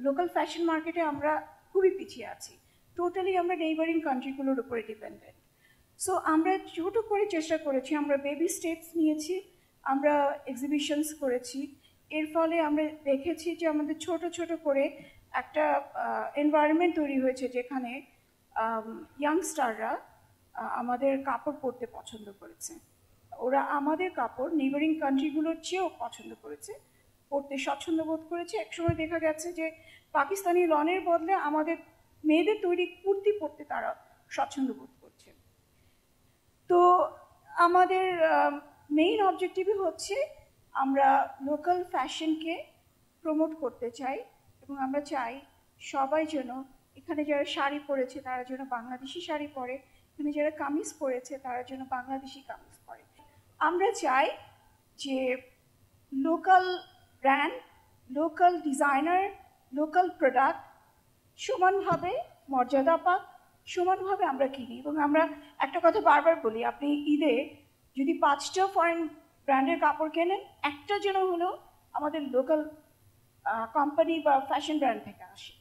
Local fashion মার্কেটে আমরা খুবই পিছিয়ে আছি, টোটালি আমরা নেইবারিং কান্ট্রিগুলোর উপরে ডিপেন্ডেন্ট। সো আমরা ছোট করে চেষ্টা করেছি, আমরা বেবি স্টেপস নিয়েছি, আমরা এক্সিবিশনস করেছি। এর ফলে আমরা দেখেছি যে আমাদের ছোট ছোট করে একটা এনভায়রনমেন্ট তৈরি হয়েছে যেখানে ইয়াংস্টাররা আমাদের কাপড় পরতে পছন্দ করেছে। ওরা আমাদের কাপড় নেইবারিং কান্ট্রিগুলোর চেয়েও পছন্দ করেছে, পরতে স্বচ্ছন্দ বোধ করেছে। একসময় দেখা গেছে যে পাকিস্তানি লনের বদলে আমাদের মেয়েদের তৈরি কুর্তি পরতে তারা স্বচ্ছন্দ বোধ করছে। তো আমাদের মেইন অবজেক্টিভই হচ্ছে আমরা লোকাল ফ্যাশনকে প্রমোট করতে চাই, এবং আমরা চাই সবাই যেন, এখানে যারা শাড়ি পরেছে তারা যেন বাংলাদেশি শাড়ি পরে, এখানে যারা কামিজ পরেছে তারা যেন বাংলাদেশি কামিজ পরে। আমরা চাই যে local brand, local designer, local product সমানভাবে মর্যাদা পাক, সমানভাবে আমরা কিনি। এবং আমরা একটা কথা বারবার বলি, আপনি ঈদে যদি 5টা ফরেন ব্র্যান্ডের কাপড় কেনেন, একটা যেন হলেও আমাদের লোকাল কোম্পানি বা ফ্যাশন ব্র্যান্ড থেকে আসে।